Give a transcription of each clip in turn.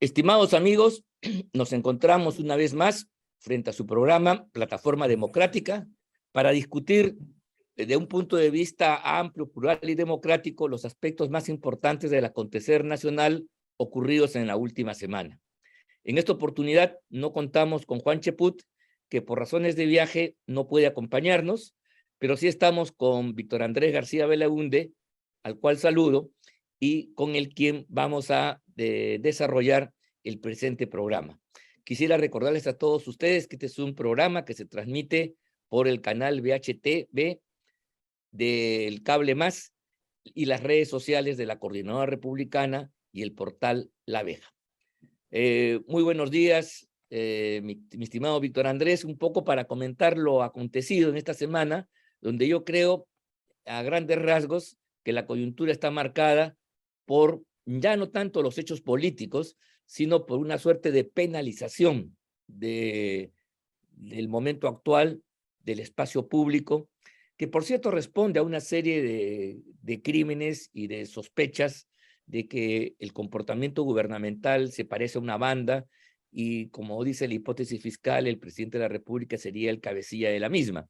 Estimados amigos, nos encontramos una vez más frente a su programa Plataforma Democrática para discutir desde un punto de vista amplio, plural y democrático los aspectos más importantes del acontecer nacional ocurridos en la última semana. En esta oportunidad no contamos con Juan Cheput, que por razones de viaje no puede acompañarnos, pero sí estamos con Víctor Andrés García Belaunde, al cual saludo, y con el quien vamos a desarrollar el presente programa. Quisiera recordarles a todos ustedes que este es un programa que se transmite por el canal VHTV del Cable Más y las redes sociales de la Coordinadora Republicana y el portal La Abeja. Muy buenos días, mi estimado Víctor Andrés, un poco para comentar lo acontecido en esta semana, donde yo creo a grandes rasgos que la coyuntura está marcada por ya no tanto los hechos políticos, sino por una suerte de penalización del momento actual del espacio público, que por cierto responde a una serie de crímenes y de sospechas de que el comportamiento gubernamental se parece a una banda y, como dice la hipótesis fiscal, el presidente de la República sería el cabecilla de la misma.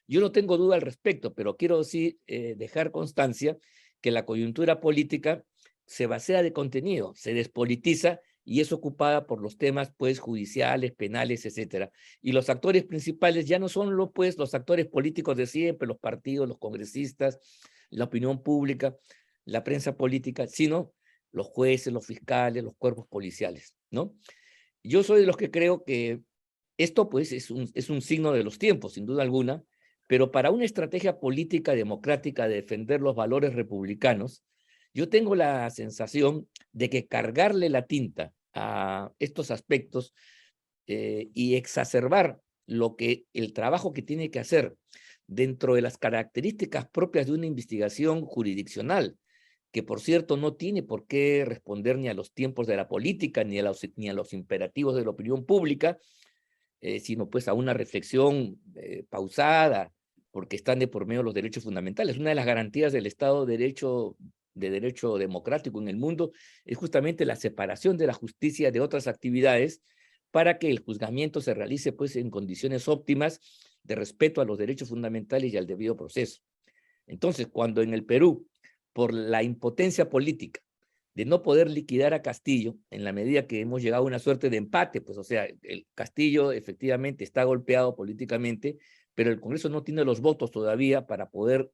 Yo no tengo duda al respecto, pero quiero sí dejar constancia que la coyuntura política se vacía de contenido, se despolitiza y es ocupada por los temas pues judiciales, penales, etcétera. Y los actores principales ya no son los actores políticos de siempre, los partidos, los congresistas, la opinión pública, la prensa política, sino los jueces, los fiscales, los cuerpos policiales, ¿no? Yo soy de los que creo que esto pues es un signo de los tiempos, sin duda alguna, pero para una estrategia política democrática de defender los valores republicanos, yo tengo la sensación de que cargarle la tinta a estos aspectos y exacerbar el trabajo que tiene que hacer dentro de las características propias de una investigación jurisdiccional, que por cierto no tiene por qué responder ni a los tiempos de la política, ni a los imperativos de la opinión pública, sino pues a una reflexión pausada, porque están de por medio los derechos fundamentales. Una de las garantías del Estado de derecho democrático en el mundo es justamente la separación de la justicia de otras actividades para que el juzgamiento se realice pues en condiciones óptimas de respeto a los derechos fundamentales y al debido proceso. Entonces, cuando en el Perú, por la impotencia política de no poder liquidar a Castillo, en la medida que hemos llegado a una suerte de empate, pues o sea, el Castillo efectivamente está golpeado políticamente, pero el Congreso no tiene los votos todavía para poder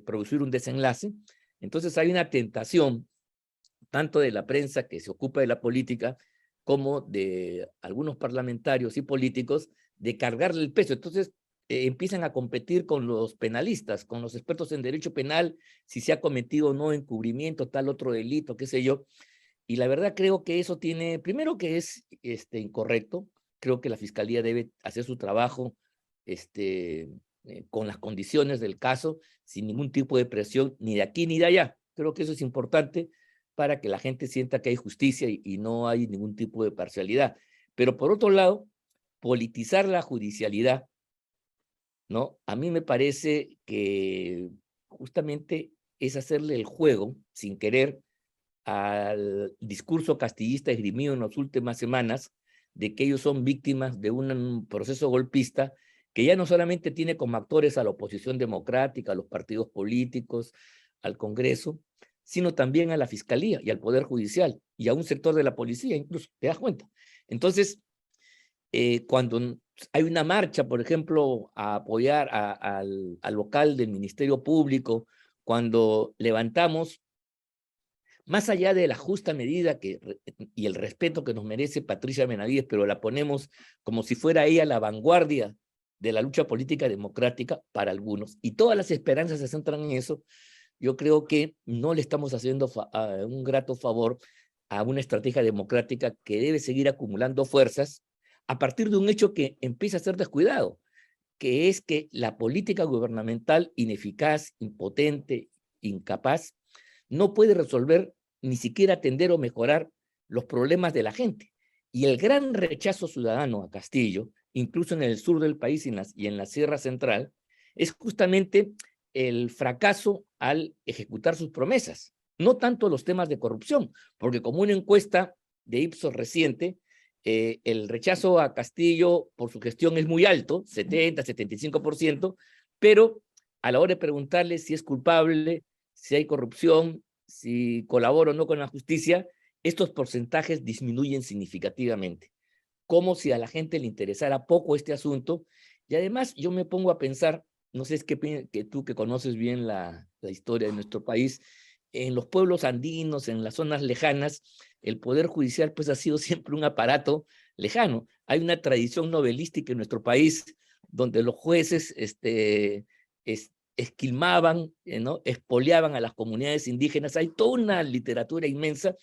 producir un desenlace. Entonces hay una tentación, tanto de la prensa que se ocupa de la política, como de algunos parlamentarios y políticos, de cargarle el peso. Entonces empiezan a competir con los penalistas, con los expertos en derecho penal, si se ha cometido o no encubrimiento, tal otro delito, qué sé yo. Y la verdad creo que eso tiene, primero que es incorrecto, creo que la Fiscalía debe hacer su trabajo con las condiciones del caso, sin ningún tipo de presión, ni de aquí ni de allá. Creo que eso es importante para que la gente sienta que hay justicia y no hay ningún tipo de parcialidad. Pero por otro lado, politizar la judicialidad, ¿no? A mí me parece que justamente es hacerle el juego, sin querer, al discurso castillista esgrimido en las últimas semanas, de que ellos son víctimas de un proceso golpista que ya no solamente tiene como actores a la oposición democrática, a los partidos políticos, al Congreso, sino también a la Fiscalía y al Poder Judicial y a un sector de la policía incluso, ¿te das cuenta? Entonces, cuando hay una marcha, por ejemplo, a apoyar al local del Ministerio Público, cuando levantamos, más allá de la justa medida y el respeto que nos merece Patricia Benavides, pero la ponemos como si fuera ella la vanguardia de la lucha política democrática para algunos, y todas las esperanzas se centran en eso, yo creo que no le estamos haciendo un grato favor a una estrategia democrática que debe seguir acumulando fuerzas a partir de un hecho que empieza a ser descuidado, que es que la política gubernamental ineficaz, impotente, incapaz, no puede resolver, ni siquiera atender o mejorar los problemas de la gente. Y el gran rechazo ciudadano a Castillo, incluso en el sur del país y en la Sierra Central, es justamente el fracaso al ejecutar sus promesas. No tanto los temas de corrupción, porque como una encuesta de Ipsos reciente, el rechazo a Castillo por su gestión es muy alto, 70-75%, pero a la hora de preguntarle si es culpable, si hay corrupción, si colabora o no con la justicia, estos porcentajes disminuyen significativamente, como si a la gente le interesara poco este asunto. Y además yo me pongo a pensar, no sé, que tú que conoces bien la historia de nuestro país, en los pueblos andinos, en las zonas lejanas, el Poder Judicial pues ha sido siempre un aparato lejano. Hay una tradición novelística en nuestro país donde los jueces esquilmaban, ¿no? Expoliaban a las comunidades indígenas. Hay toda una literatura inmensa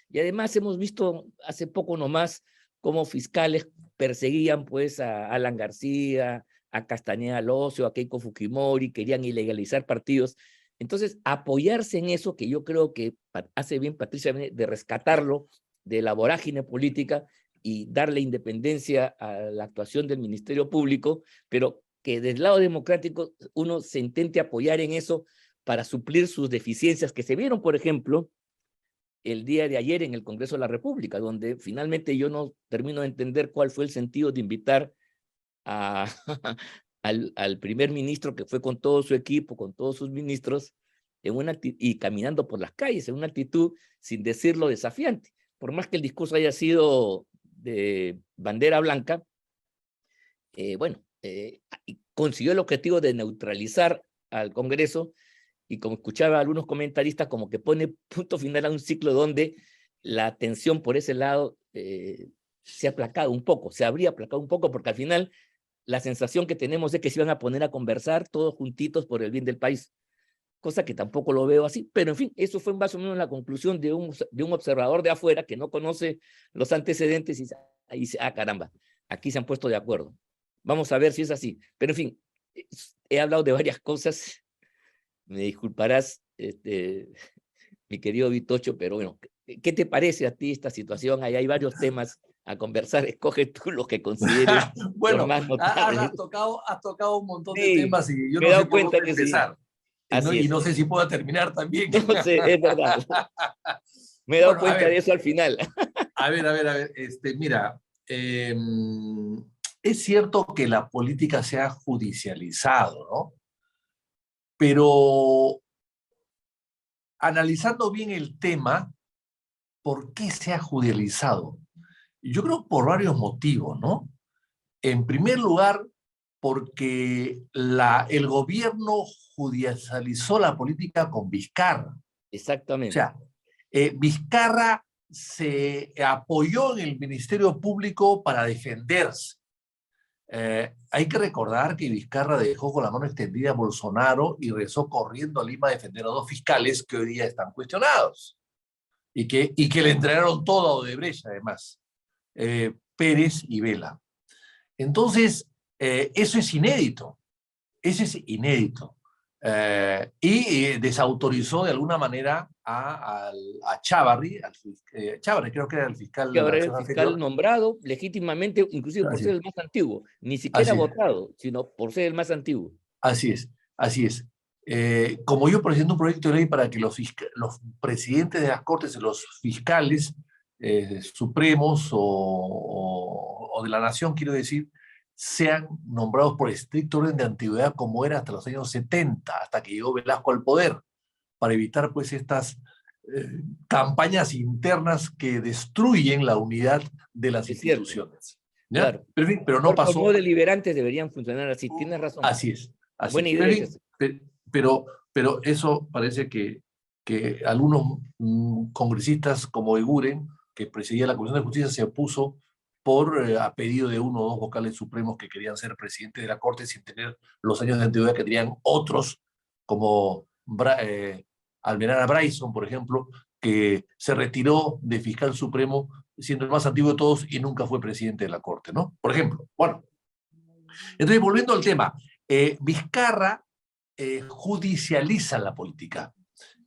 y además hemos visto hace poco nomás cómo fiscales perseguían pues a Alan García, a Castañeda Locio, a Keiko Fujimori, querían ilegalizar partidos. Entonces, apoyarse en eso, que yo creo que hace bien Patricia de rescatarlo de la vorágine política y darle independencia a la actuación del Ministerio Público, pero que del lado democrático uno se intente apoyar en eso para suplir sus deficiencias que se vieron, por ejemplo, el día de ayer en el Congreso de la República, donde finalmente yo no termino de entender cuál fue el sentido de invitar a, al primer ministro, que fue con todo su equipo, con todos sus ministros, y caminando por las calles, en una actitud, sin decirlo, desafiante. Por más que el discurso haya sido de bandera blanca, bueno, consiguió el objetivo de neutralizar al Congreso, y como escuchaba a algunos comentaristas, como que pone punto final a un ciclo donde la tensión por ese lado se ha aplacado un poco, se habría aplacado un poco, porque al final la sensación que tenemos es que se iban a poner a conversar todos juntitos por el bien del país, cosa que tampoco lo veo así, pero en fin, eso fue más o menos la conclusión de un observador de afuera que no conoce los antecedentes y dice, ah, caramba, aquí se han puesto de acuerdo. Vamos a ver si es así. Pero en fin, he hablado de varias cosas, me disculparás, mi querido Vitocho, pero bueno, ¿qué te parece a ti esta situación? Ahí hay varios temas a conversar, escoge tú los que consideres los Bueno, más notables. has tocado un montón de Sí, temas y yo me he no sé dado por cuenta dónde que sí, empezar. así Y es. no sé si pueda terminar también. No sé, es verdad. Me he dado Bueno, a cuenta de ver, eso al final. mira, es cierto que la política se ha judicializado, ¿no? Pero analizando bien el tema, ¿por qué se ha judicializado? Yo creo por varios motivos, ¿no? En primer lugar, porque el gobierno judicializó la política con Vizcarra. O Exactamente. sea, Vizcarra se apoyó en el Ministerio Público para defenderse. Hay que recordar que Vizcarra dejó con la mano extendida a Bolsonaro y regresó corriendo a Lima a defender a dos fiscales que hoy día están cuestionados y que le entregaron todo a Odebrecht, además, Pérez y Vela. Entonces, eso es inédito. Eso es inédito. Desautorizó de alguna manera a Chávarri, Chávarri creo que era el fiscal Que de la ahora es el acción fiscal anterior. nombrado legítimamente, inclusive por Así ser es, el más antiguo, ni siquiera así es, votado, sino por ser el más antiguo. así es, así es. Como yo presento un proyecto de ley para que los presidentes de las cortes, los fiscales supremos o de la nación, quiero decir, sean nombrados por estricto orden de antigüedad como era hasta los años 70, hasta que llegó Velasco al poder, para evitar pues estas campañas internas que destruyen la unidad de las Es cierto, instituciones. ¿Ya? claro. Pero no Cuerpos no pasó. deliberantes deberían funcionar así, tienes razón. Así es, así Buena es. idea es esa. Pero eso parece que algunos congresistas como Eguren, que presidía la Comisión de Justicia, se opuso a pedido de uno o dos vocales supremos que querían ser presidentes de la Corte sin tener los años de antigüedad que tenían otros, como Almenara Bryson, por ejemplo, que se retiró de fiscal supremo siendo el más antiguo de todos y nunca fue presidente de la Corte, ¿no? Por ejemplo. Bueno, entonces volviendo al tema, Vizcarra judicializa la política.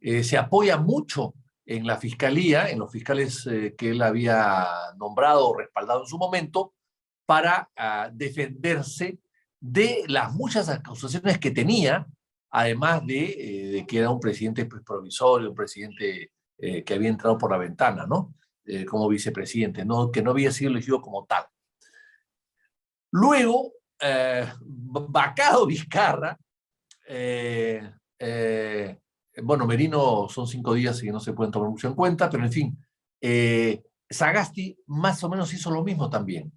Se apoya mucho en la fiscalía, en los fiscales que él había nombrado o respaldado en su momento, para defenderse de las muchas acusaciones que tenía, además de que era un presidente pues, provisorio, un presidente que había entrado por la ventana, ¿no? como vicepresidente, ¿no? Que no había sido elegido como tal. Luego, Vacado Vizcarra, bueno, Merino son 5 días y no se pueden tomar mucho en cuenta, pero en fin, Sagasti más o menos hizo lo mismo también.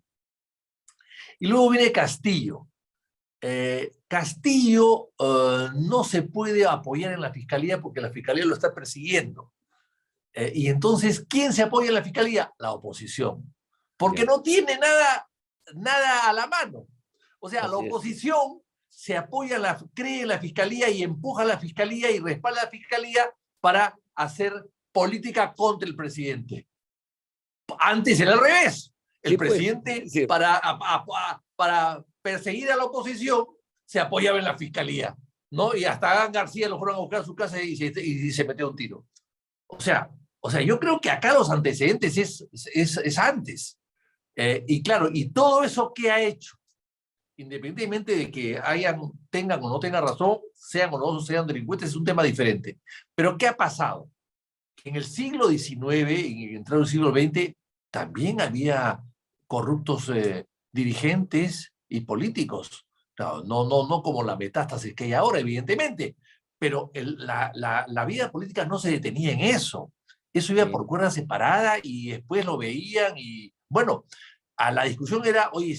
Y luego viene Castillo. Castillo no se puede apoyar en la fiscalía porque la fiscalía lo está persiguiendo. Y entonces, ¿quién se apoya en la fiscalía? La oposición. Porque no tiene nada a la mano. O sea, la oposición se apoya, cree en la fiscalía y empuja a la fiscalía y respalda a la fiscalía para hacer política contra el presidente. Antes era al revés. El presidente, para perseguir a la oposición, se apoyaba en la fiscalía, ¿no? Y hasta Adán García lo fueron a buscar a su casa y se metió un tiro. O sea, yo creo que acá los antecedentes es antes. Y claro, y todo eso que ha hecho, independientemente de que tengan o no tengan razón, sean o no sean delincuentes, es un tema diferente. Pero ¿qué ha pasado? En el siglo XIX y entrado el siglo XX también había corruptos dirigentes y políticos. No como la metástasis que hay ahora, evidentemente, pero la vida política no se detenía en eso. Eso iba por cuerda separada y después lo veían y, bueno, la discusión era, oye,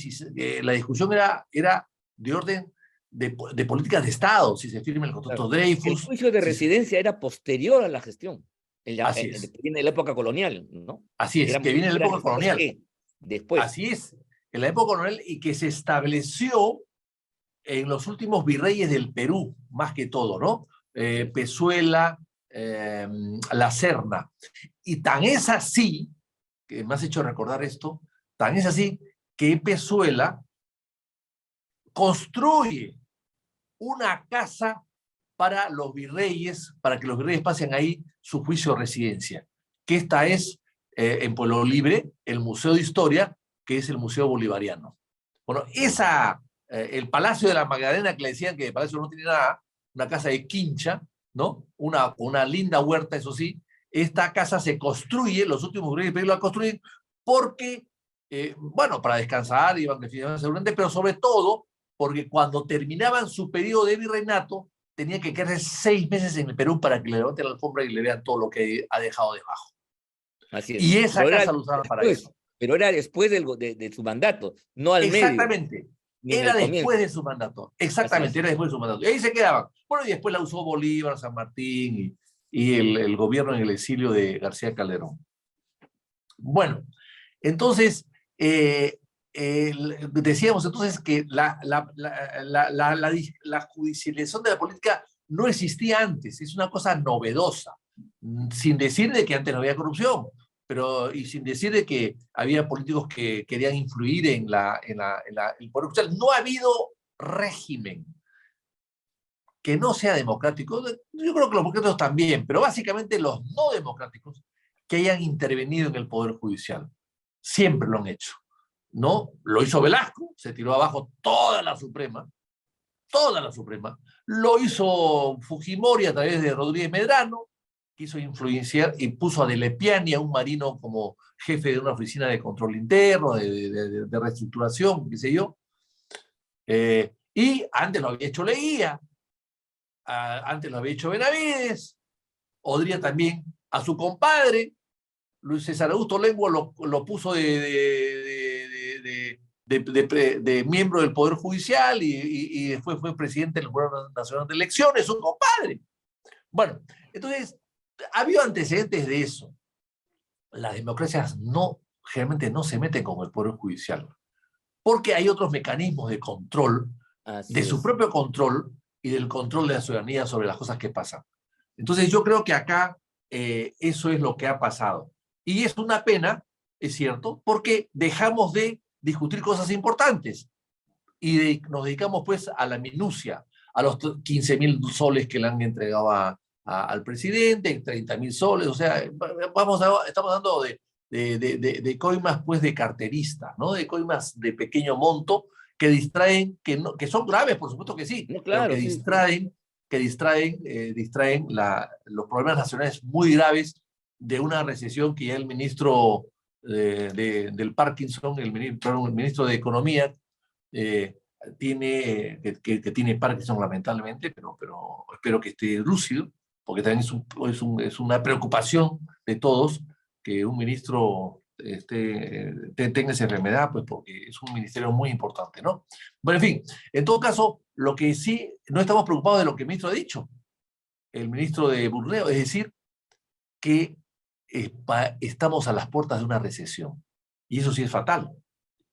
la discusión era de orden de políticas de Estado, si se firma el contrato Dreyfus. El juicio de residencia era posterior a la gestión. Así es. Que viene de la época colonial, ¿no? Así es, que viene de la época colonial. Después. Así es, en la época colonial y que se estableció en los últimos virreyes del Perú, más que todo, ¿no? Pezuela, La Serna. Y tan es así, que me has hecho recordar esto, tan es así que Pezuela construye una casa para los virreyes, para que los virreyes pasen ahí su juicio de residencia, que esta es en Pueblo Libre, el Museo de Historia, que es el Museo Bolivariano. Bueno, el Palacio de la Magdalena, que le decían que el palacio no tiene nada, una casa de quincha, ¿no? Una linda huerta, eso sí. Esta casa se construye, los últimos virreyes del Perú la construyen porque, bueno, para descansar, iban de fin seguramente, pero sobre todo porque cuando terminaban su periodo de virreinato, tenían que quedarse 6 meses en el Perú para que le levanten la alfombra y le vean todo lo que ha dejado debajo. Así es. Y esa casa la usaban para eso. Pero era después de su mandato, no al medio. Exactamente. Era después de su mandato. Exactamente, era después de su mandato. Y ahí se quedaban. Bueno, y después la usó Bolívar, San Martín y el gobierno en el exilio de García Calderón. Bueno, entonces, decíamos entonces que la judicialización de la política no existía antes, es una cosa novedosa, sin decir de que antes no había corrupción, y sin decir de que había políticos que querían influir en el poder judicial. No ha habido régimen que no sea democrático, yo creo que los democráticos también, pero básicamente los no democráticos que hayan intervenido en el poder judicial. Siempre lo han hecho, ¿no? Lo hizo Velasco, se tiró abajo toda la Suprema, lo hizo Fujimori a través de Rodríguez Medrano, quiso influenciar y puso a Delepiani, a un marino, como jefe de una oficina de control interno, de reestructuración, qué sé yo. Y antes lo había hecho Leguía, antes lo había hecho Benavides, Odría también a su compadre, Luis César Augusto Lengua lo puso de miembro del Poder Judicial y después fue presidente del Jurado Nacional de Elecciones, su compadre. Bueno, entonces, ha habido antecedentes de eso. Las democracias generalmente no se meten con el Poder Judicial, porque hay otros mecanismos de control, su propio control y del control de la ciudadanía sobre las cosas que pasan. Entonces, yo creo que acá eso es lo que ha pasado. Y es una pena, es cierto, porque dejamos de discutir cosas importantes y nos dedicamos pues a la minucia, a los 15.000 soles que le han entregado al presidente, 30.000 soles, o sea, estamos hablando de coimas pues de carterista, ¿no? De coimas de pequeño monto que distraen, que son graves, por supuesto que sí, no, claro, pero que distraen los problemas nacionales muy graves de una recesión que ya el ministro del Parkinson, el ministro de Economía, que tiene Parkinson lamentablemente, pero espero que esté lúcido, porque también es una preocupación de todos que un ministro tenga esa enfermedad, pues porque es un ministerio muy importante, ¿no? Bueno, en fin, en todo caso, lo que sí, no estamos preocupados de lo que el ministro ha dicho, el ministro de Borneo, es decir, que estamos a las puertas de una recesión. Y eso sí es fatal.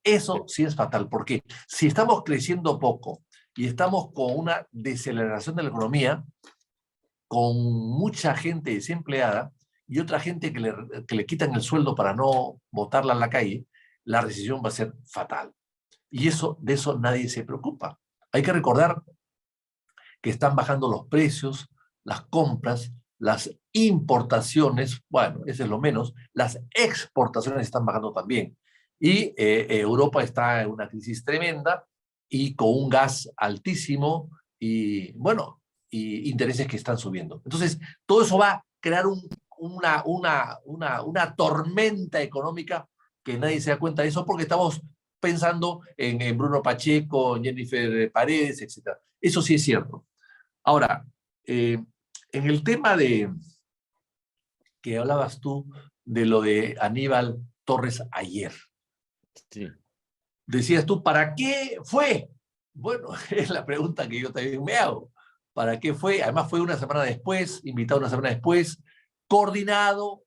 Eso sí es fatal, porque si estamos creciendo poco y estamos con una deceleración de la economía, con mucha gente desempleada y otra gente que le quitan el sueldo para no botarla en la calle, la recesión va a ser fatal. Y de eso nadie se preocupa. Hay que recordar que están bajando los precios, las compras, las importaciones, bueno, eso es lo menos, las exportaciones están bajando también. Y Europa está en una crisis tremenda y con un gas altísimo y, bueno, y intereses que están subiendo. Entonces, todo eso va a crear una tormenta económica que nadie se da cuenta de eso porque estamos pensando en Bruno Pacheco, en Jennifer Paredes, etc. Eso sí es cierto. Ahora, en el tema que hablabas tú de lo de Aníbal Torres ayer, Sí. decías tú, ¿para qué fue? Bueno, es la pregunta que yo también me hago. ¿Para qué fue? Además fue una semana después, invitado una semana después, coordinado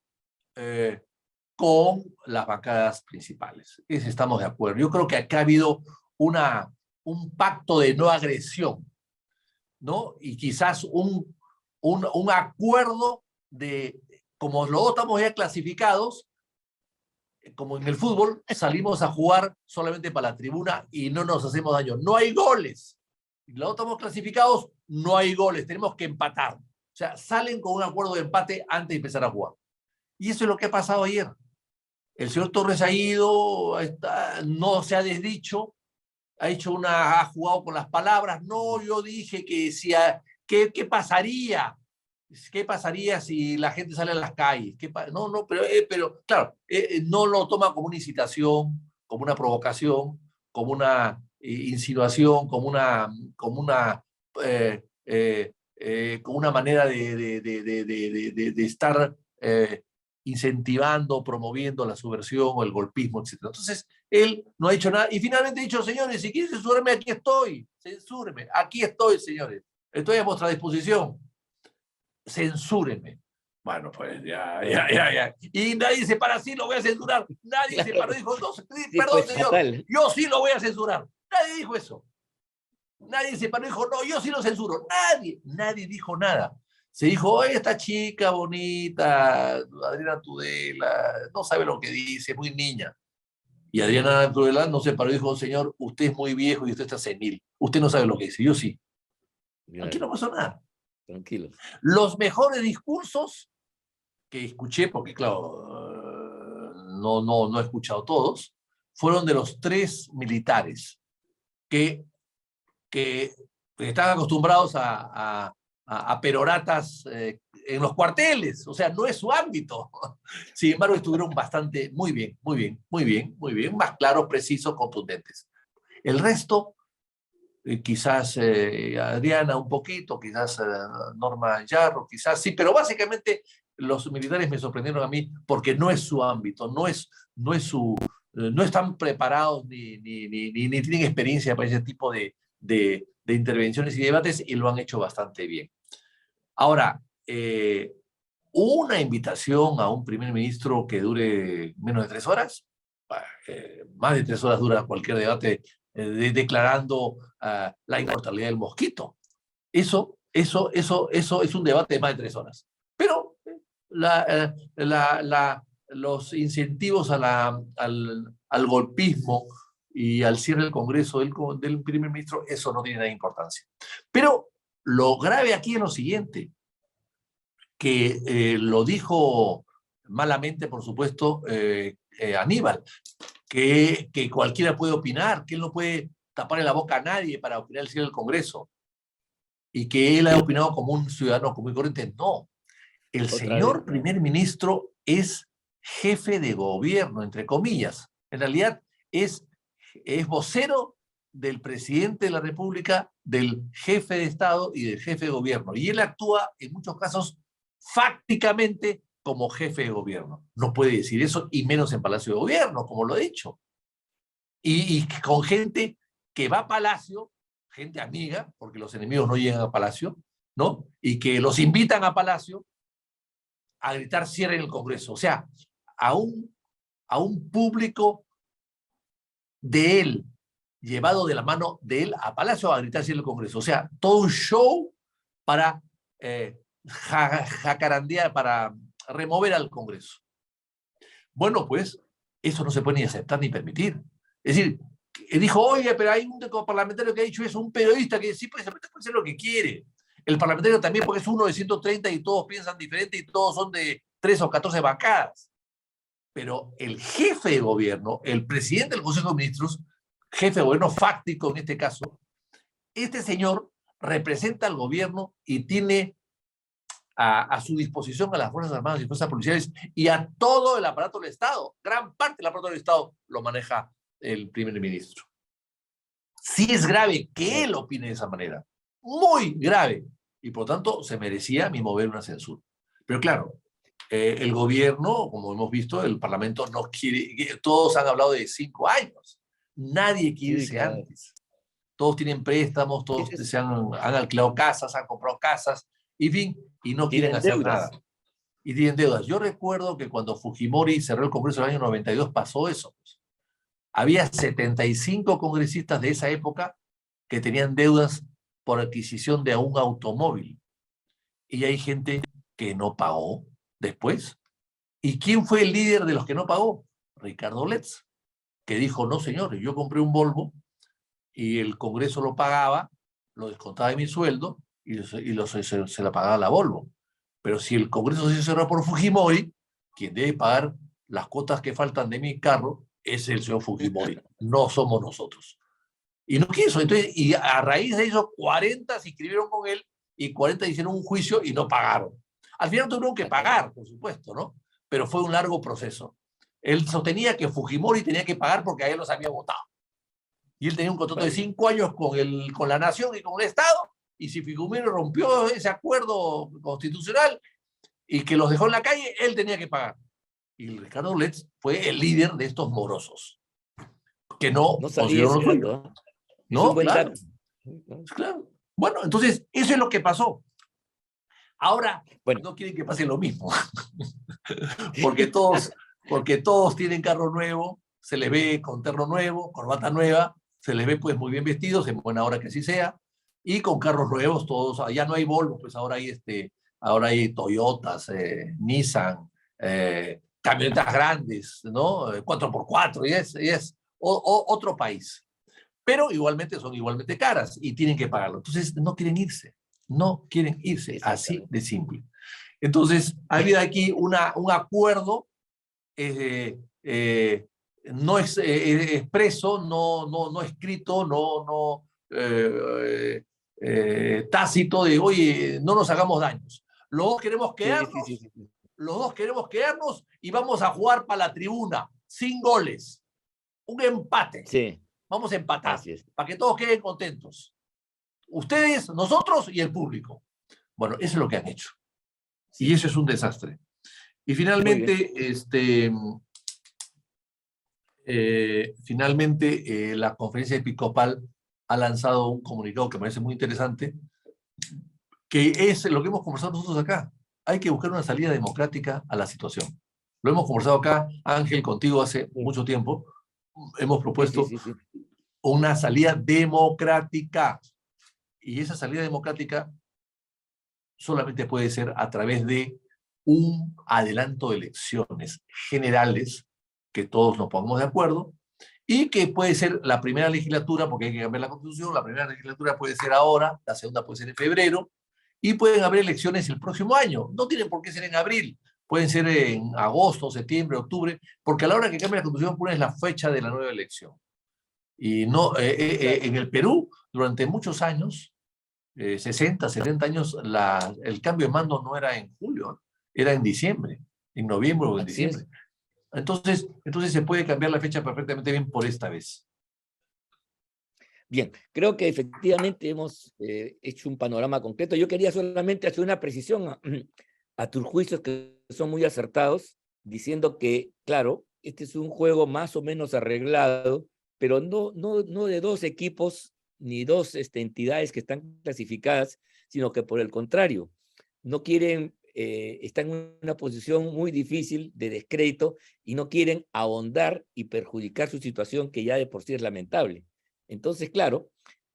con las bancadas principales. Estamos de acuerdo. Yo creo que acá ha habido un pacto de no agresión, ¿no? Y quizás un acuerdo de, como los dos estamos ya clasificados, como en el fútbol, salimos a jugar solamente para la tribuna y no nos hacemos daño. No hay goles. Y los dos estamos clasificados, no hay goles. Tenemos que empatar. O sea, salen con un acuerdo de empate antes de empezar a jugar. Y eso es lo que ha pasado ayer. El señor Torres ha ido, no se ha desdicho, ha jugado con las palabras. No, yo dije que decía, ¿qué pasaría? ¿Qué pasaría si la gente sale a las calles? No, pero claro, no lo toma como una incitación, como una provocación, como una insinuación, como una manera de estar incentivando, promoviendo la subversión o el golpismo, etc. Entonces, él no ha dicho nada y finalmente ha dicho, señores, si quieren censurarme, aquí estoy, censúreme, aquí estoy, señores, estoy a vuestra disposición, censúreme. Bueno, pues ya. Y nadie se para, sí, lo voy a censurar. Nadie se paró y dijo, no, perdón, pues, señor, fatal. yo sí lo voy a censurar. Nadie dijo eso. Nadie se paró y dijo, no, yo sí lo censuro. Nadie dijo nada. Se dijo, oye, esta chica bonita, Adriana Tudela, no sabe lo que dice, muy niña. Y Adriana Tudela no se paró y dijo, señor, usted es muy viejo y usted está senil. Usted no sabe lo que dice, yo sí. Aquí no pasó nada. Tranquilo. Los mejores discursos que escuché, porque claro, no he escuchado todos, fueron de los 3 militares que están acostumbrados a peroratas en los cuarteles, o sea, no es su ámbito. Sin embargo, estuvieron muy bien, más claros, precisos, contundentes. El resto, quizás Adriana un poquito, quizás Norma Yarro, quizás sí, pero básicamente los militares me sorprendieron a mí porque no es su ámbito, no están preparados ni tienen experiencia para ese tipo de intervenciones y debates y lo han hecho bastante bien. Ahora, una invitación a un primer ministro que dure menos de 3 horas, más de 3 horas dura cualquier debate declarando la inmortalidad del mosquito. Eso es un debate de más de 3 horas. Pero los incentivos al golpismo y al cierre del Congreso del primer ministro, eso no tiene nada de importancia. Pero lo grave aquí es lo siguiente, que lo dijo malamente, por supuesto, Aníbal, que cualquiera puede opinar, que él no puede taparle la boca a nadie para opinar el cierre del Congreso, y que él ha opinado como un ciudadano común y corriente. No, El Otra señor vez. primer ministro es jefe de gobierno, entre comillas. En realidad es vocero del presidente de la República, del jefe de Estado y del jefe de gobierno. Y él actúa en muchos casos fácticamente como jefe de gobierno. No puede decir eso, y menos en Palacio de Gobierno, como lo he dicho. Y con gente que va a Palacio, gente amiga, porque los enemigos no llegan a Palacio, ¿no? Y que los invitan a Palacio a gritar cierren el Congreso. O sea, a un público de él, llevado de la mano de él a Palacio a gritar cierren el Congreso. O sea, todo un show para jacarandear, para remover al Congreso. Bueno, pues eso no se puede ni aceptar ni permitir. Es decir, dijo, oye, pero hay un parlamentario que ha dicho eso, un periodista que sí puede hacer lo que quiere. El parlamentario también, porque es uno de 130 y todos piensan diferente y todos son de 3 o 14 bancadas. Pero el jefe de gobierno, el presidente del Consejo de Ministros, jefe de gobierno fáctico en este caso, este señor representa al gobierno y tiene a su disposición a las Fuerzas Armadas y Fuerzas Policiales y a todo el aparato del Estado. Gran parte del aparato del Estado lo maneja el primer ministro. Sí es grave que él opine de esa manera. Muy grave. Y por tanto se merecía mi mover una censura. Pero claro, el gobierno, como hemos visto, el Parlamento no quiere, todos han hablado de 5 años. Nadie quiere irse antes. Todos tienen préstamos, todos han alquilado casas, han comprado casas, y fin, y no quieren hacer nada. Y tienen deudas. Yo recuerdo que cuando Fujimori cerró el Congreso en el año 92 pasó eso. Había 75 congresistas de esa época que tenían deudas por adquisición de un automóvil. Y hay gente que no pagó después. ¿Y quién fue el líder de los que no pagó? Ricardo Letts, que dijo, no señores, yo compré un Volvo y el Congreso lo pagaba, lo descontaba de mi sueldo y se la pagaba la Volvo. Pero si el Congreso se cerró por Fujimori, quien debe pagar las cuotas que faltan de mi carro es el señor Fujimori, no somos nosotros. Y no quiso. Entonces, y a raíz de eso, 40 se inscribieron con él y 40 hicieron un juicio y no pagaron. Al final tuvieron que pagar, por supuesto, ¿no? Pero fue un largo proceso. Él sostenía que Fujimori tenía que pagar porque a él los había votado. Y él tenía un contrato de 5 años con la nación y con el Estado, y si Fujimori rompió ese acuerdo constitucional y que los dejó en la calle, él tenía que pagar. Y Ricardo Letts fue el líder de estos morosos, que no consiguieron lo suyo. No, claro. Claro. Bueno, entonces, eso es lo que pasó. Ahora, no quieren que pase lo mismo. porque todos tienen carro nuevo, se les ve con terno nuevo, corbata nueva, se les ve pues muy bien vestidos, en buena hora que así sea, y con carros nuevos todos, ya no hay Volvo, pues ahora hay Toyotas, Nissan, camionetas grandes, ¿no? 4x4, y es otro país. Pero igualmente son igualmente caras y tienen que pagarlo. Entonces no quieren irse, así de simple. Entonces ha habido aquí un acuerdo no es expreso, no escrito, tácito de, oye, no nos hagamos daños. Los dos queremos quedarnos, los dos queremos quedarnos y vamos a jugar para la tribuna, sin goles. Un empate. Sí. Vamos a empatar, para que todos queden contentos. Ustedes, nosotros y el público. Bueno, eso es lo que han hecho. Y eso es un desastre. Y finalmente, la conferencia episcopal ha lanzado un comunicado que me parece muy interesante, que es lo que hemos conversado nosotros acá. Hay que buscar una salida democrática a la situación. Lo hemos conversado acá, Ángel, contigo hace mucho tiempo. Hemos propuesto una salida democrática. Y esa salida democrática solamente puede ser a través de un adelanto de elecciones generales, que todos nos pongamos de acuerdo, y que puede ser la primera legislatura, porque hay que cambiar la Constitución, la primera legislatura puede ser ahora, la segunda puede ser en febrero, y pueden haber elecciones el próximo año. No tienen por qué ser en abril, pueden ser en agosto, septiembre, octubre, porque a la hora que cambie la Constitución pones la fecha de la nueva elección. Y no, en el Perú, durante muchos años, 60, 70 años, el cambio de mando no era en julio, era en diciembre, en noviembre o en Así diciembre. es. Entonces se puede cambiar la fecha perfectamente bien por esta vez. Bien, creo que efectivamente hemos hecho un panorama concreto. Yo quería solamente hacer una precisión a tus juicios que son muy acertados, diciendo que, claro, este es un juego más o menos arreglado, pero no de dos equipos ni dos entidades que están clasificadas, sino que por el contrario, no quieren, están en una posición muy difícil de descrédito y no quieren ahondar y perjudicar su situación que ya de por sí es lamentable. Entonces, claro,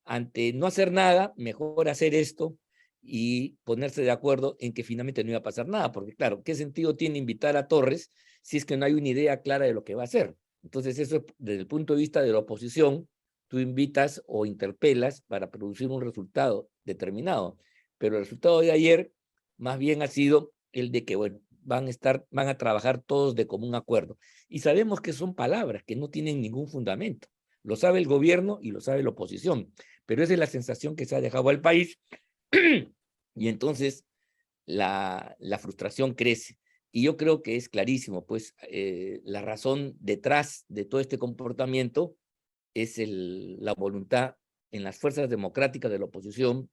ante no hacer nada, mejor hacer esto y ponerse de acuerdo en que finalmente no iba a pasar nada, porque claro, ¿qué sentido tiene invitar a Torres si es que no hay una idea clara de lo que va a hacer? Entonces, eso es desde el punto de vista de la oposición, tú invitas o interpelas para producir un resultado determinado, pero el resultado de ayer más bien ha sido el de que, bueno, van a trabajar todos de común acuerdo. Y sabemos que son palabras que no tienen ningún fundamento. Lo sabe el gobierno y lo sabe la oposición, pero esa es la sensación que se ha dejado al país y entonces la frustración crece. Y yo creo que es clarísimo, pues la razón detrás de todo este comportamiento es la voluntad en las fuerzas democráticas de la oposición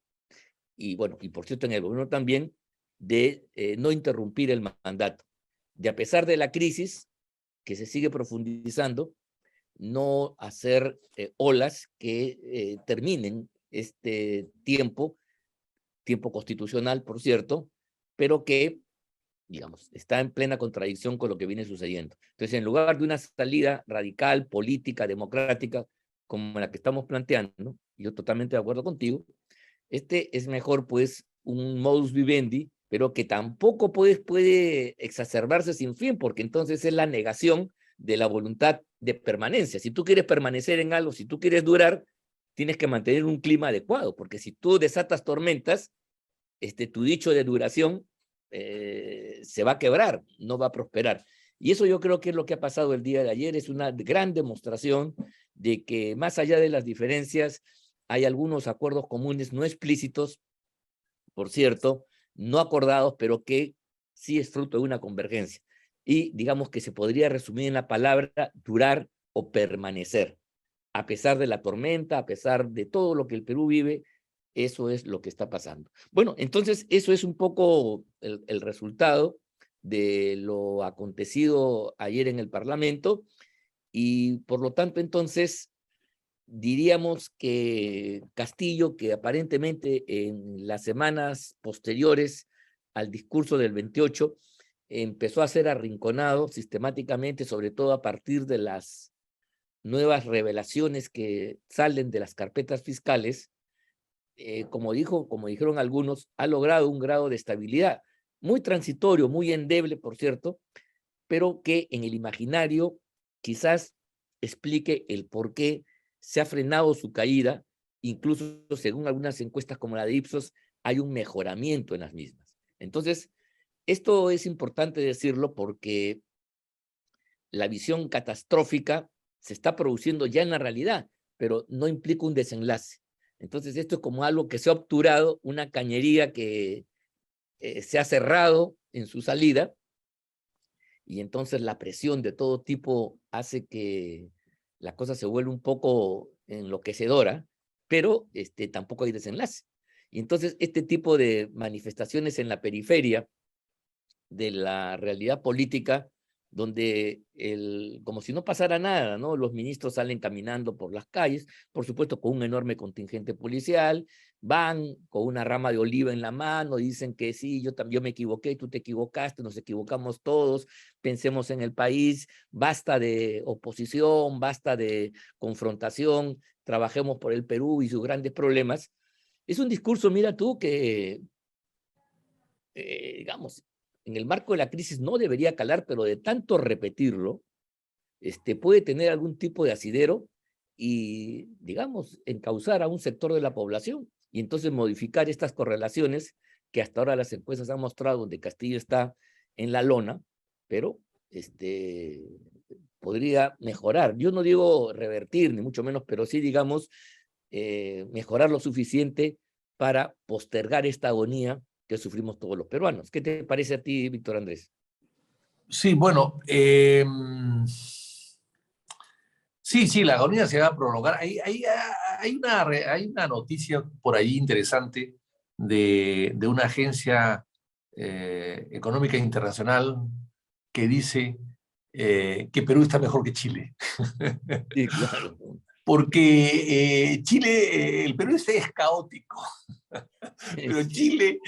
y bueno, y por cierto en el gobierno también, de no interrumpir el mandato. De a pesar de la crisis que se sigue profundizando, no hacer olas que terminen este tiempo constitucional, por cierto, pero que, digamos, está en plena contradicción con lo que viene sucediendo. Entonces, en lugar de una salida radical, política, democrática, como la que estamos planteando, y yo totalmente de acuerdo contigo, es mejor, pues, un modus vivendi, pero que tampoco puede exacerbarse sin fin, porque entonces es la negación de la voluntad de permanencia. Si tú quieres permanecer en algo, si tú quieres durar, tienes que mantener un clima adecuado, porque si tú desatas tormentas, tu dicho de duración se va a quebrar, no va a prosperar. Y eso yo creo que es lo que ha pasado el día de ayer, es una gran demostración de que más allá de las diferencias, hay algunos acuerdos comunes no explícitos, por cierto, no acordados, pero que sí es fruto de una convergencia. Y digamos que se podría resumir en la palabra durar o permanecer. A pesar de la tormenta, a pesar de todo lo que el Perú vive, eso es lo que está pasando. Bueno, entonces eso es un poco el resultado de lo acontecido ayer en el Parlamento y por lo tanto entonces diríamos que Castillo, que aparentemente en las semanas posteriores al discurso del 28, empezó a ser arrinconado sistemáticamente, sobre todo a partir de las nuevas revelaciones que salen de las carpetas fiscales, como dijeron algunos, ha logrado un grado de estabilidad muy transitorio, muy endeble, por cierto, pero que en el imaginario quizás explique el por qué se ha frenado su caída, incluso según algunas encuestas como la de Ipsos, hay un mejoramiento en las mismas. Entonces, esto es importante decirlo porque la visión catastrófica se está produciendo ya en la realidad, pero no implica un desenlace. Entonces, esto es como algo que se ha obturado, una cañería que se ha cerrado en su salida, y entonces la presión de todo tipo hace que la cosa se vuelva un poco enloquecedora, pero tampoco hay desenlace. Y entonces este tipo de manifestaciones en la periferia de la realidad política, donde como si no pasara nada, ¿no? Los ministros salen caminando por las calles, por supuesto con un enorme contingente policial, van con una rama de oliva en la mano, dicen que sí, yo me equivoqué, tú te equivocaste, nos equivocamos todos, pensemos en el país, basta de oposición, basta de confrontación, trabajemos por el Perú y sus grandes problemas. Es un discurso, mira tú, que digamos, en el marco de la crisis no debería calar, pero de tanto repetirlo, puede tener algún tipo de asidero y, digamos, encauzar a un sector de la población y entonces modificar estas correlaciones que hasta ahora las encuestas han mostrado donde Castillo está en la lona, pero podría mejorar. Yo no digo revertir, ni mucho menos, pero sí, digamos, mejorar lo suficiente para postergar esta agonía que sufrimos todos los peruanos. ¿Qué te parece a ti, Víctor Andrés? Sí, bueno, sí, la agonía se va a prolongar. Hay una noticia por ahí interesante de una agencia económica internacional que dice que Perú está mejor que Chile. Sí, claro. Porque el Perú es caótico, pero Chile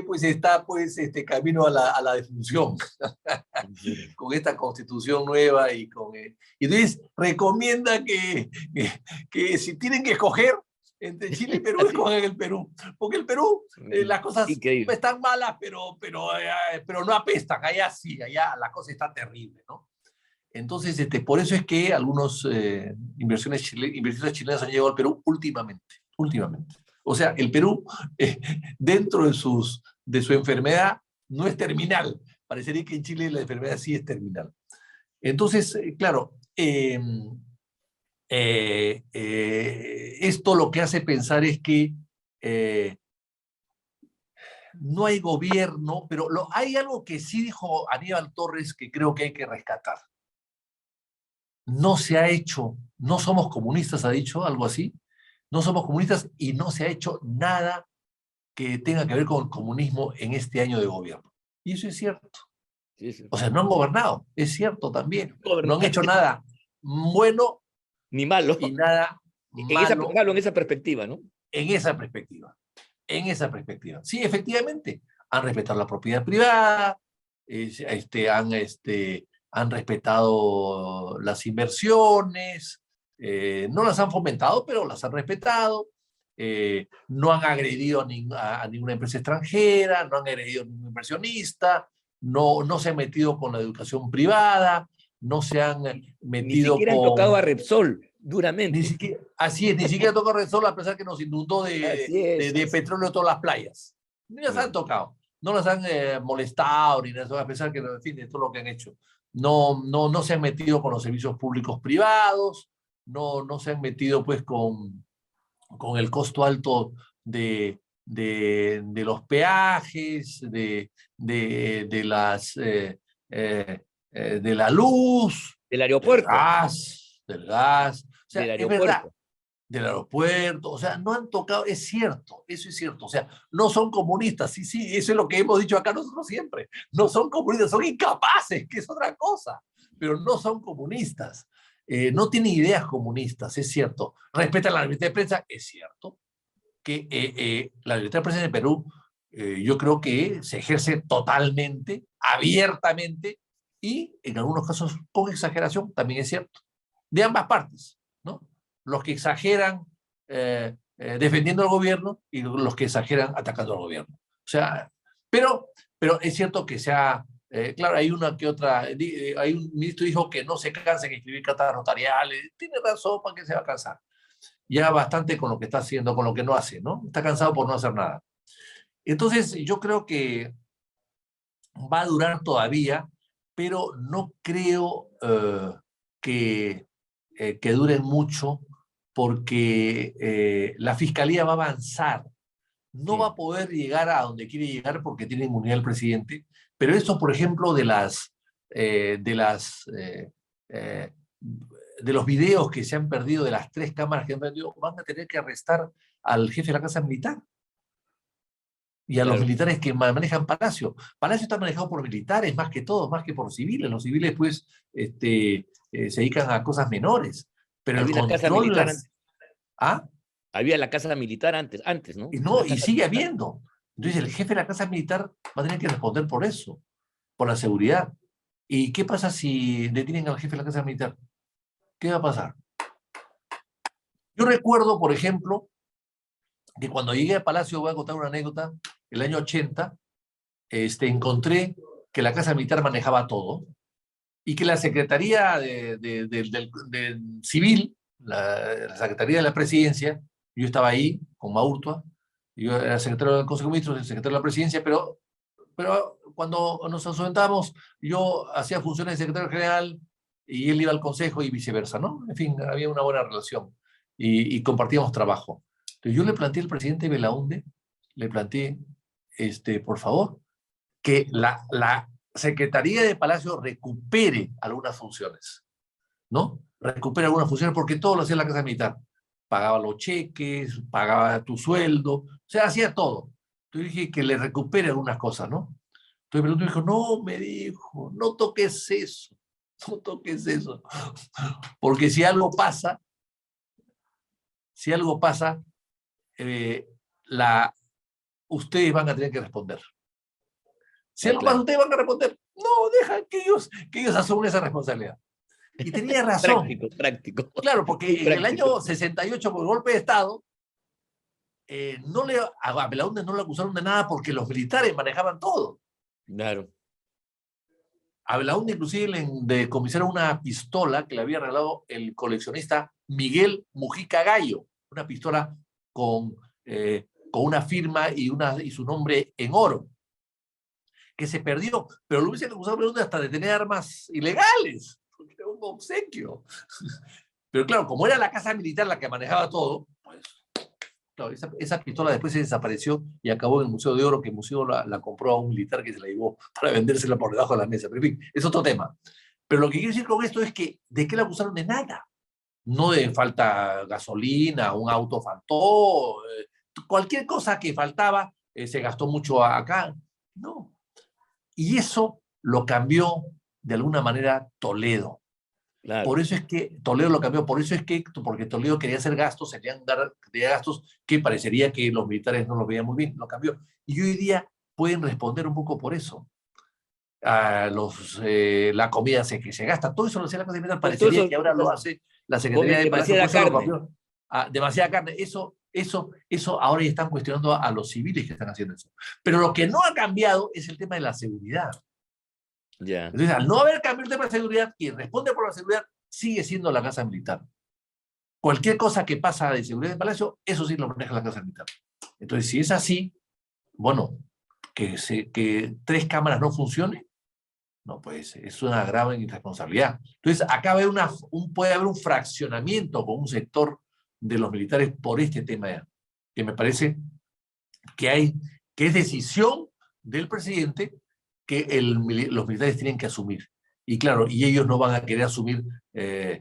pues está pues camino a la defunción con esta constitución nueva y entonces recomienda que si tienen que escoger entre Chile y Perú, escojan el Perú, porque el Perú las cosas Increíble. están malas, pero no apestan, allá sí, allá la cosa está terrible, ¿no? Entonces, por eso es que algunos inversiones chilenas han llegado al Perú últimamente. O sea, el Perú, dentro de su enfermedad, no es terminal. Parecería que en Chile la enfermedad sí es terminal. Entonces, claro, esto lo que hace pensar es que no hay gobierno, pero hay algo que sí dijo Aníbal Torres que creo que hay que rescatar. No se ha hecho, no somos comunistas, ha dicho algo así, no somos comunistas y no se ha hecho nada que tenga que ver con el comunismo en este año de gobierno. Y eso es cierto. Sí, sí. O sea, no han gobernado, es cierto también. No han hecho Gobernante. nada bueno Ni malo. y nada malo Malo en esa perspectiva, ¿no? en esa perspectiva. En esa perspectiva. Sí, efectivamente, han respetado la propiedad privada, han respetado las inversiones, no las han fomentado, pero las han respetado, no han agredido a ninguna empresa extranjera, no han agredido a ningún inversionista, no se han metido con la educación privada, no se han Ni metido siquiera han tocado a con... Repsol duramente. Así es, ni siquiera tocó Repsol a pesar que nos inundó Así es. de petróleo todas las playas. Ni las han tocado, no las han molestado, ni nada, a pesar que, en fin, de todo lo que han hecho. No se han metido con los servicios públicos privados, no se han metido pues con el costo alto de los peajes, de la luz, Del aeropuerto. del gas. O sea, Del es verdad, aeropuerto. del aeropuerto, o sea, no han tocado, es cierto, eso es cierto, o sea, no son comunistas, sí, eso es lo que hemos dicho acá nosotros siempre, no son comunistas, son incapaces, que es otra cosa, pero no son comunistas, no tienen ideas comunistas, es cierto, respetan la libertad de prensa, es cierto, que la libertad de prensa en Perú, yo creo que se ejerce totalmente, abiertamente, y en algunos casos con exageración, también es cierto, de ambas partes, ¿no? Los que exageran defendiendo al gobierno y los que exageran atacando al gobierno. O sea, pero es cierto que claro, hay una que otra, hay un ministro dijo que no se cansen de escribir cartas notariales, tiene razón, ¿para qué se va a cansar? Ya bastante con lo que está haciendo, con lo que no hace, ¿no? Está cansado por no hacer nada. Entonces, yo creo que va a durar todavía, pero no creo que duren mucho porque la fiscalía va a avanzar. No va a poder llegar a donde quiere llegar porque tiene inmunidad el presidente, pero esto, por ejemplo, de los videos que se han perdido, de las 3 cámaras que han perdido, van a tener que arrestar al jefe de la Casa Militar y a los Claro. militares que manejan Palacio. Palacio está manejado por militares más que todo, más que por civiles. Los civiles, pues, se dedican a cosas menores. Pero el Había una casa control... militar antes. ¿Ah? Había la casa militar antes, ¿no? La Y casa sigue militar. habiendo. Entonces, el jefe de la Casa Militar va a tener que responder por eso, por la seguridad. ¿Y qué pasa si detienen al jefe de la Casa Militar? ¿Qué va a pasar? Yo recuerdo, por ejemplo, que cuando llegué a Palacio, voy a contar una anécdota, el año 80, encontré que la Casa Militar manejaba todo y que la Secretaría del Civil, la Secretaría de la Presidencia, yo estaba ahí con Maurtua, yo era secretario del Consejo de Ministros, el secretario de la Presidencia, pero cuando nos ausentamos, yo hacía funciones de secretario general y él iba al Consejo y viceversa, ¿no? En fin, había una buena relación y compartíamos trabajo. Entonces yo le planteé al presidente Belaúnde le planteé, por favor, que la Secretaría de Palacio recupere algunas funciones, ¿no? Recupere algunas funciones porque todo lo hacía la Casa Militar. Pagaba los cheques, pagaba tu sueldo, o sea, hacía todo. Entonces dije que le recupere algunas cosas, ¿no? Entonces el me dijo, no, me dijo, no toques eso, no toques eso. Porque si algo pasa, eh, ustedes van a tener que responder. Si algo pasa, ustedes van a responder. No, deja que ellos asuman esa responsabilidad. Y tenía razón. Práctico. Claro, porque en el año 68, por el golpe de Estado, a Belaúnde no le acusaron de nada porque los militares manejaban todo. Claro. A Belaúnde inclusive le decomisaron una pistola que le había regalado el coleccionista Miguel Mujica Gallo, una pistola con una firma y su nombre en oro, que se perdió, pero lo hubiesen acusado a Belaúnde hasta de tener armas ilegales, porque era un obsequio. Pero claro, como era la casa militar la que manejaba todo, pues claro, esa pistola después se desapareció y acabó en el Museo de Oro, que el museo la compró a un militar que se la llevó para vendérsela por debajo de la mesa. Pero en fin, es otro tema. Pero lo que quiero decir con esto es que, ¿de qué la acusaron? De nada. No de falta gasolina, un auto faltó, cualquier cosa que faltaba, se gastó mucho acá. No. Y eso lo cambió de alguna manera Toledo. Claro. Por eso es que Toledo lo cambió, porque Toledo quería hacer gastos, quería gastos que parecería que los militares no lo veían muy bien, lo cambió. Y hoy día pueden responder un poco por eso. La comida que se gasta, todo eso lo hacía la Casa Militar, parecería que ahora lo hace la Secretaría de Palacio, por eso lo cambió. Demasiada carne, eso ahora ya están cuestionando a los civiles que están haciendo eso. Pero lo que no ha cambiado es el tema de la seguridad. Yeah. Entonces, al no haber cambio el tema de seguridad, quien responde por la seguridad sigue siendo la Casa Militar. Cualquier cosa que pasa de seguridad de Palacio, eso sí lo maneja la Casa Militar. Entonces, si es así, bueno, que 3 cámaras no funcionen, no, pues es una grave irresponsabilidad. Entonces, acá puede haber un fraccionamiento con un sector de los militares por este tema, que me parece que es decisión del presidente que los militares tienen que asumir. Y claro, y ellos no van a querer asumir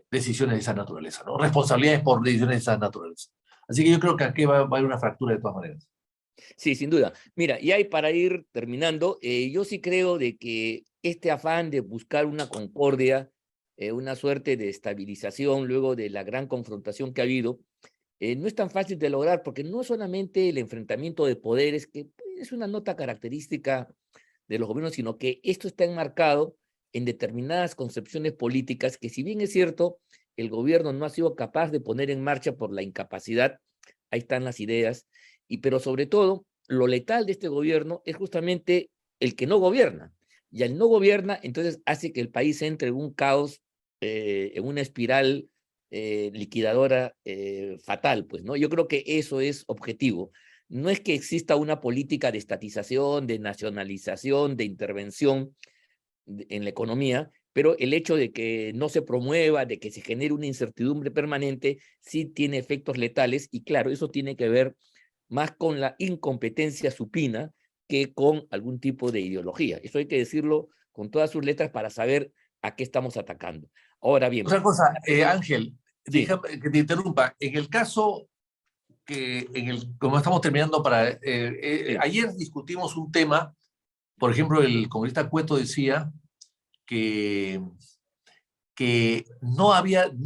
decisiones de esa naturaleza, ¿no? Responsabilidades por decisiones de esa naturaleza. Así que yo creo que aquí va a haber una fractura de todas maneras. Sí, sin duda. Mira, y ahí para ir terminando, yo sí creo de que este afán de buscar una concordia, una suerte de estabilización luego de la gran confrontación que ha habido, no es tan fácil de lograr porque no solamente el enfrentamiento de poderes, que es una nota característica de los gobiernos, sino que esto está enmarcado en determinadas concepciones políticas que, si bien es cierto, el gobierno no ha sido capaz de poner en marcha por la incapacidad, ahí están las ideas, pero sobre todo, lo letal de este gobierno es justamente el que no gobierna. Y al no gobierna, entonces hace que el país entre en un caos, en una espiral liquidadora fatal, pues, ¿no? Yo creo que eso es objetivo. No es que exista una política de estatización, de nacionalización, de intervención en la economía, pero el hecho de que no se promueva, de que se genere una incertidumbre permanente, sí tiene efectos letales y claro, eso tiene que ver más con la incompetencia supina que con algún tipo de ideología. Eso hay que decirlo con todas sus letras para saber a qué estamos atacando. Ahora bien. Otra cosa, Ángel, sí. déjame que te interrumpa. En el caso como estamos terminando Sí. ayer discutimos un tema, por ejemplo, el congresista Cueto decía que no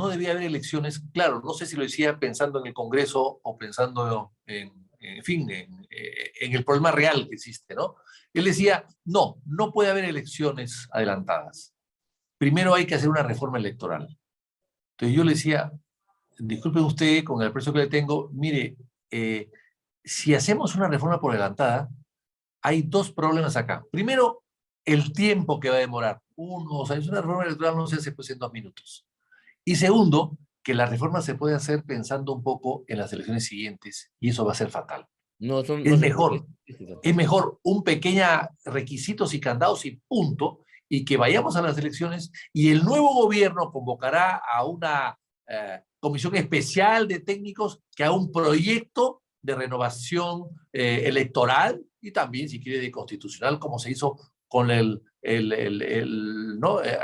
debía haber elecciones. Claro, no sé si lo decía pensando en el Congreso o pensando en fin, en el problema real que existe, ¿no? Él decía, no puede haber elecciones adelantadas. Primero hay que hacer una reforma electoral. Entonces yo le decía, disculpe usted con el aprecio que le tengo, mire, si hacemos una reforma por adelantada, hay 2 problemas acá. Primero, el tiempo que va a demorar. O sea, una reforma electoral no se hace pues en 2 minutos. Y segundo, que la reforma se puede hacer pensando un poco en las elecciones siguientes y eso va a ser fatal. No Es se puede. mejor un pequeño requisitos y candados y punto, y que vayamos a las elecciones y el nuevo gobierno convocará a una comisión especial de técnicos que haga un proyecto de renovación electoral y también, si quiere, de constitucional, como se hizo con ¿no?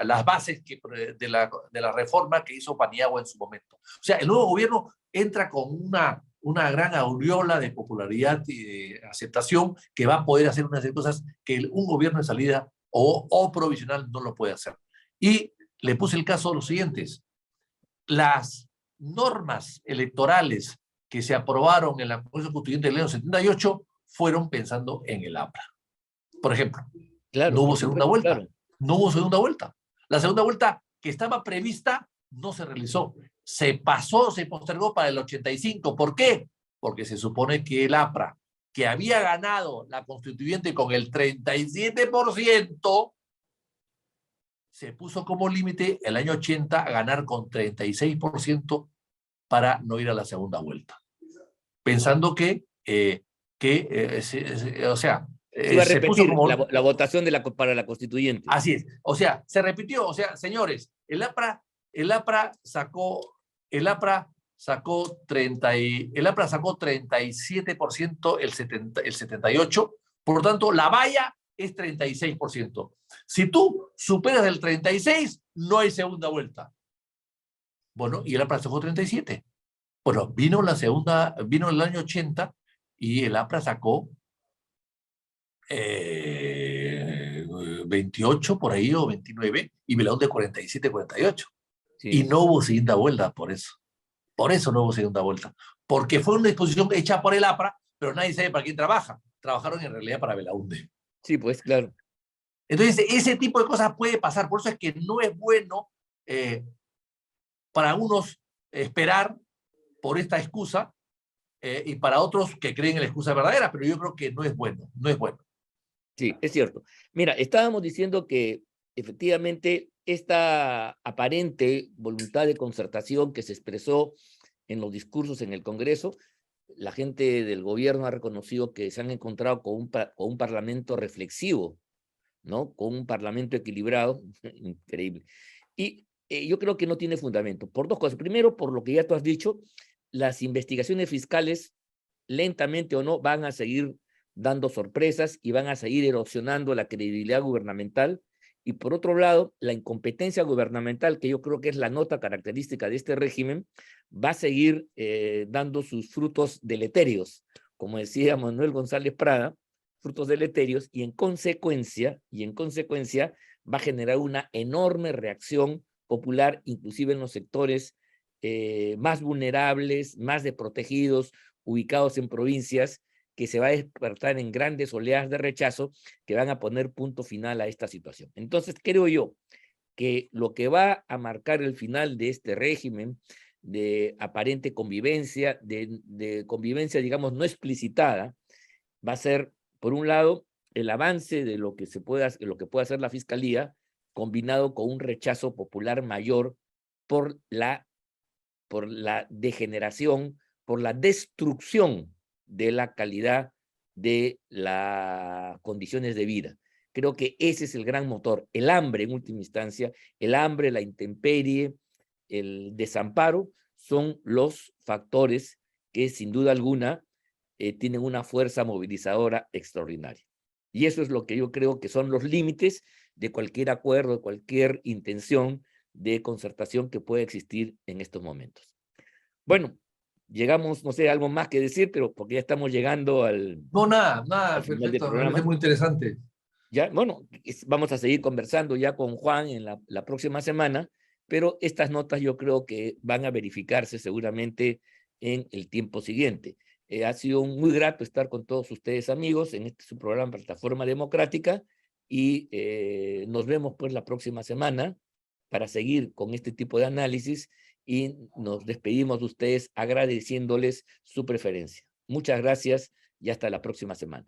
Las bases de la reforma que hizo Paniagua en su momento. O sea, el nuevo gobierno entra con una gran aureola de popularidad y de aceptación que va a poder hacer unas cosas que un gobierno de salida o provisional no lo puede hacer. Y le puse el caso de los siguientes. Las normas electorales que se aprobaron en la Constitución Constituyente del año 78 fueron pensando en el APRA. Por ejemplo, Claro, no hubo por segunda supuesto, vuelta. claro. No hubo segunda vuelta. La segunda vuelta que estaba prevista no se realizó. Se pasó, se postergó para el 85. ¿Por qué? Porque se supone que el APRA, que había ganado la constituyente con el 37%, se puso como límite el año 80 a ganar con 36% para no ir a la segunda vuelta. Pensando o sea, Se iba a se puso repetir como... la votación para la constituyente. Así es. O sea, se repitió. O sea, señores, el APRA sacó 37%, el 78%. Por lo tanto, la valla es 36%. Si tú superas el 36%, no hay segunda vuelta. Bueno, y el APRA sacó 37%. Bueno, vino el año 80 y el APRA sacó 28 por ahí o 29 y Belaúnde 47, 48. Sí. Y no hubo segunda vuelta por eso. Por eso no hubo segunda vuelta. Porque fue una disposición hecha por el APRA, pero nadie sabe para quién trabaja. Trabajaron en realidad para Belaúnde. Sí, pues claro. Entonces, ese tipo de cosas puede pasar. Por eso es que no es bueno para unos esperar por esta excusa y para otros que creen en la excusa verdadera, pero yo creo que no es bueno, no es bueno. Sí, es cierto. Mira, estábamos diciendo que efectivamente esta aparente voluntad de concertación que se expresó en los discursos en el Congreso, la gente del gobierno ha reconocido que se han encontrado con un parlamento reflexivo, ¿no? Con un parlamento equilibrado, increíble. Y yo creo que no tiene fundamento, por dos cosas. Primero, por lo que ya tú has dicho, las investigaciones fiscales, lentamente o no, van a seguir dando sorpresas y van a seguir erosionando la credibilidad gubernamental. Y por otro lado, la incompetencia gubernamental, que yo creo que es la nota característica de este régimen, va a seguir dando sus frutos deleterios, como decía Manuel González Prada, frutos deleterios, y en consecuencia va a generar una enorme reacción popular, inclusive en los sectores más vulnerables, más desprotegidos, ubicados en provincias, que se va a despertar en grandes oleadas de rechazo que van a poner punto final a esta situación. Entonces, creo yo que lo que va a marcar el final de este régimen de aparente convivencia, de convivencia, digamos, no explicitada, va a ser, por un lado, el avance de lo que puede hacer la Fiscalía, combinado con un rechazo popular mayor por la degeneración, por la destrucción de la calidad de las condiciones de vida. Creo que ese es el gran motor, el hambre en última instancia, el hambre, la intemperie, el desamparo, son los factores que sin duda alguna tienen una fuerza movilizadora extraordinaria. Y eso es lo que yo creo que son los límites de cualquier acuerdo, de cualquier intención de concertación que pueda existir en estos momentos. Bueno, llegamos, no sé, algo más que decir, pero porque ya estamos llegando al Nada, final del perfecto, me programa. parece muy interesante. Ya, bueno, vamos a seguir conversando ya con Juan en la próxima semana, pero estas notas yo creo que van a verificarse seguramente en el tiempo siguiente. Ha sido muy grato estar con todos ustedes, amigos, en este su programa Plataforma Democrática, y nos vemos pues la próxima semana para seguir con este tipo de análisis, y nos despedimos de ustedes agradeciéndoles su preferencia. Muchas gracias y hasta la próxima semana.